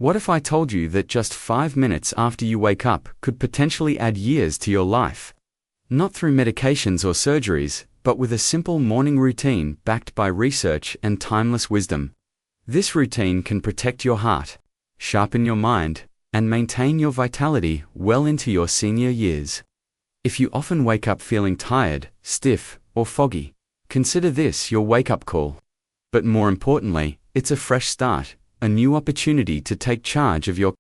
What if I told you that just 5 minutes after you wake up could potentially add years to your life? Not through medications or surgeries, but with a simple morning routine backed by research and timeless wisdom. This routine can protect your heart, sharpen your mind, and maintain your vitality well into your senior years. If you often wake up feeling tired, stiff, or foggy, consider this your wake-up call. But more importantly, it's a fresh start, a new opportunity to take charge of your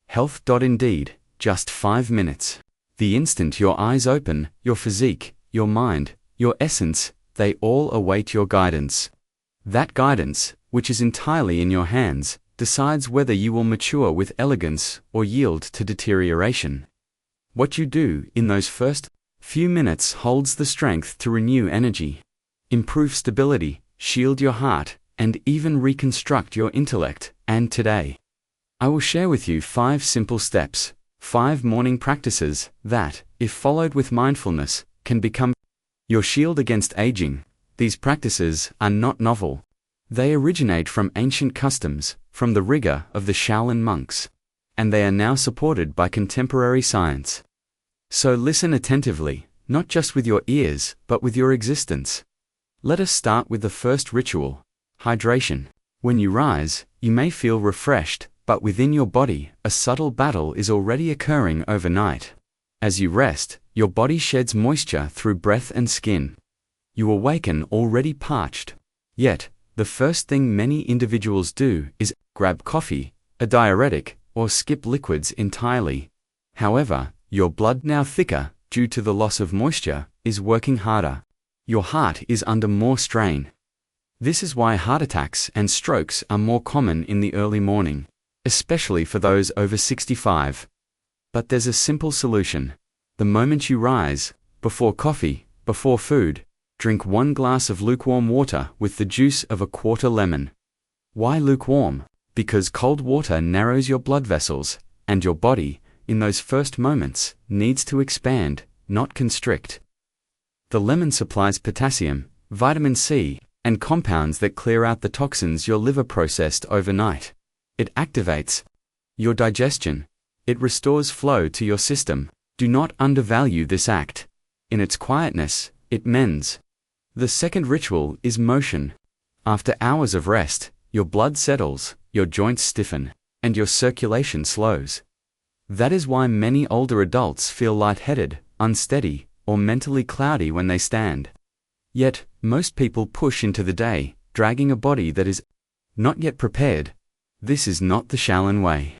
health. Indeed, just 5 minutes. The instant your eyes open, your physique, your mind, your essence, they all await your guidance. That guidance, which is entirely in your hands, decides whether you will mature with elegance or yield to deterioration. What you do in those first few minutes holds the strength to renew energy, improve stability, shield your heart, and even reconstruct your intellect. And today, I will share with you 5 simple steps, 5 morning practices that, if followed with mindfulness, can become your shield against aging. These practices are not novel. They originate from ancient customs, from the rigor of the Shaolin monks, and they are now supported by contemporary science. So listen attentively, not just with your ears, but with your existence. Let us start with the first ritual: hydration. When you rise, you may feel refreshed, but within your body, a subtle battle is already occurring overnight. As you rest, your body sheds moisture through breath and skin. You awaken already parched. Yet, the first thing many individuals do is grab coffee, a diuretic, or skip liquids entirely. However, your blood, now thicker due to the loss of moisture, is working harder. Your heart is under more strain. This is why heart attacks and strokes are more common in the early morning, especially for those over 65. But there's a simple solution. The moment you rise, before coffee, before food, drink 1 glass of lukewarm water with the juice of a quarter lemon. Why lukewarm? Because cold water narrows your blood vessels, and your body, in those first moments, needs to expand, not constrict. The lemon supplies potassium, vitamin C, and compounds that clear out the toxins your liver processed overnight. It activates your digestion. It restores flow to your system. Do not undervalue this act. In its quietness, it mends. The second ritual is motion. After hours of rest, your blood settles, your joints stiffen, and your circulation slows. That is why many older adults feel lightheaded, unsteady, or mentally cloudy when they stand. Yet, most people push into the day, dragging a body that is not yet prepared. This is not the Shaolin way.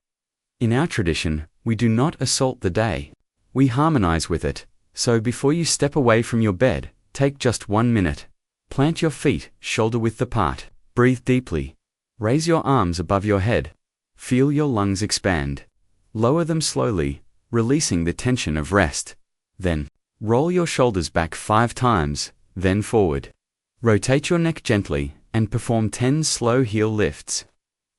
In our tradition, we do not assault the day. We harmonize with it. So before you step away from your bed, take just 1 minute. Plant your feet shoulder-width apart. Breathe deeply. Raise your arms above your head. Feel your lungs expand. Lower them slowly, releasing the tension of rest. Then, roll your shoulders back 5 times, then forward. Rotate your neck gently, and perform 10 slow heel lifts.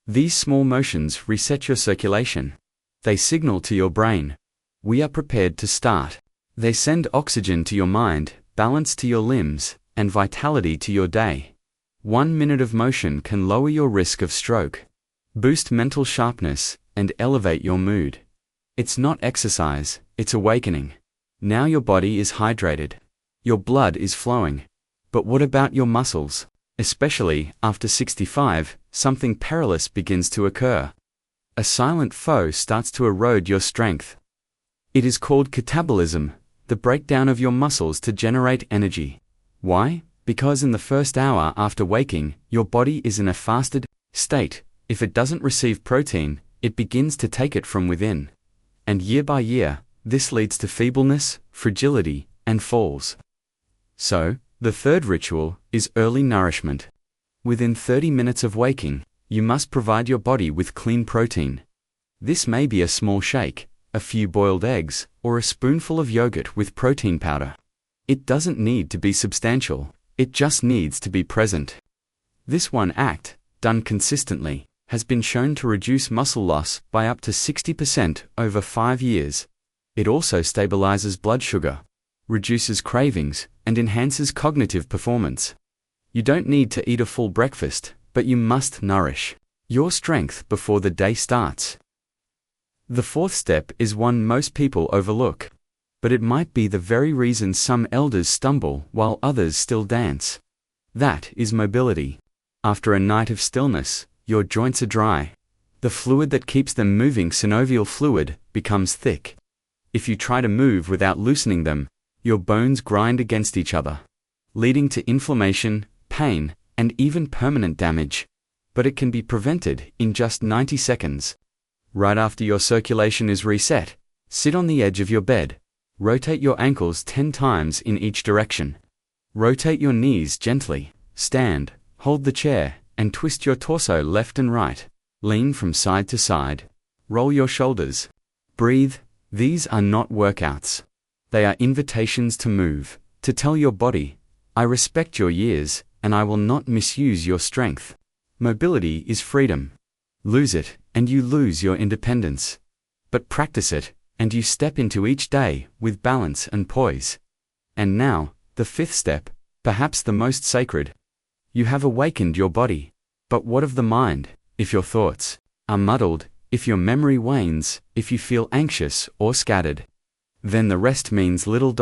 These small motions reset your circulation. They signal to your brain, we are prepared to start. They send oxygen to your mind, balance to your limbs, and vitality to your day. 1 minute of motion can lower your risk of stroke, boost mental sharpness, and elevate your mood. It's not exercise, it's awakening. Now your body is hydrated. Your blood is flowing. But what about your muscles? Especially after 65, something perilous begins to occur. A silent foe starts to erode your strength. It is called catabolism, the breakdown of your muscles to generate energy. Why? Because in the first hour after waking, your body is in a fasted state. If it doesn't receive protein, it begins to take it from within. And year by year, this leads to feebleness, fragility, and falls. So, the third ritual is early nourishment. Within 30 minutes of waking, you must provide your body with clean protein. This may be a small shake, a few boiled eggs, or a spoonful of yogurt with protein powder. It doesn't need to be substantial, it just needs to be present. This one act, done consistently, has been shown to reduce muscle loss by up to 60% over 5 years. It also stabilizes blood sugar, reduces cravings, and enhances cognitive performance. You don't need to eat a full breakfast, but you must nourish. your strength before the day starts. The fourth step is one most people overlook, but it might be the very reason some elders stumble while others still dance. That is mobility. After a night of stillness, your joints are dry. The fluid that keeps them moving, synovial fluid, becomes thick. If you try to move without loosening them, your bones grind against each other, leading to inflammation, pain, and even permanent damage. But it can be prevented in just 90 seconds. Right after your circulation is reset, sit on the edge of your bed. Rotate your ankles 10 times in each direction. Rotate your knees gently. Stand, hold the chair, and twist your torso left and right. Lean from side to side. Roll your shoulders. Breathe. These are not workouts. They are invitations to move, to tell your body, I respect your years, and I will not misuse your strength. Mobility is freedom. Lose it, and you lose your independence. But practice it, and you step into each day with balance and poise. And now, the fifth step, perhaps the most sacred. You have awakened your body. But what of the mind? If your thoughts are muddled, if your memory wanes, if you feel anxious or scattered, then the rest means little.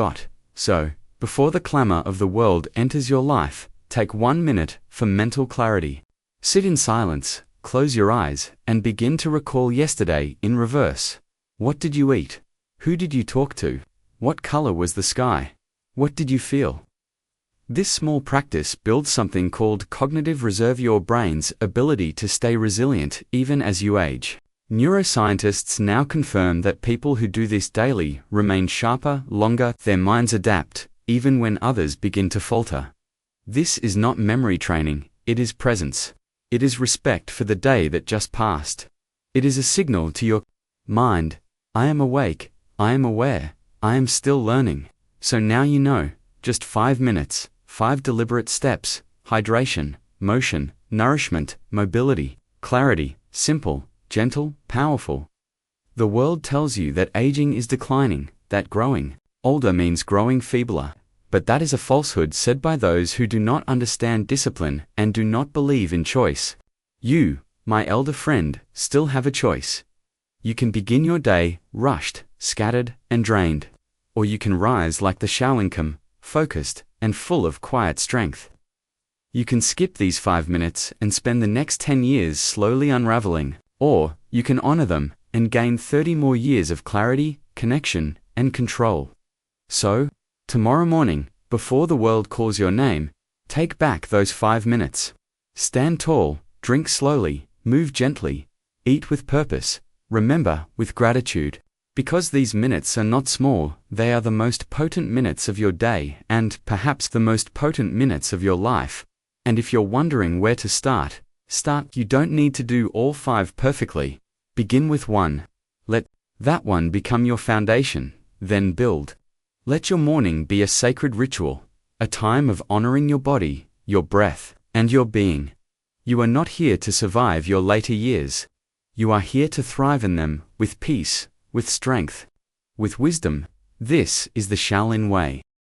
So, before the clamor of the world enters your life, take 1 minute for mental clarity. Sit in silence, close your eyes, and begin to recall yesterday in reverse. What did you eat? Who did you talk to? What color was the sky? What did you feel? This small practice builds something called cognitive reserve, your brain's ability to stay resilient even as you age. Neuroscientists now confirm that people who do this daily remain sharper longer, their minds adapt, even when others begin to falter. This is not memory training, it is presence. It is respect for the day that just passed. It is a signal to your mind, I am awake, I am aware, I am still learning. So now you know, just 5 minutes, 5 deliberate steps, hydration, motion, nourishment, mobility, clarity, simple, gentle, powerful. The world tells you that aging is declining, that growing older means growing feebler. But that is a falsehood said by those who do not understand discipline and do not believe in choice. You, my elder friend, still have a choice. You can begin your day rushed, scattered, and drained. Or you can rise like the Shaolincum, focused, and full of quiet strength. You can skip these 5 minutes and spend the next 10 years slowly unraveling. Or, you can honor them and gain 30 more years of clarity, connection, and control. So, tomorrow morning, before the world calls your name, take back those 5 minutes. Stand tall, drink slowly, move gently, eat with purpose, remember with gratitude. Because these minutes are not small, they are the most potent minutes of your day and, perhaps, the most potent minutes of your life. And if you're wondering where to start. You don't need to do all 5 perfectly. Begin with 1. Let that one become your foundation, then build. Let your morning be a sacred ritual, a time of honoring your body, your breath, and your being. You are not here to survive your later years. You are here to thrive in them, with peace, with strength, with wisdom. This is the Shaolin way.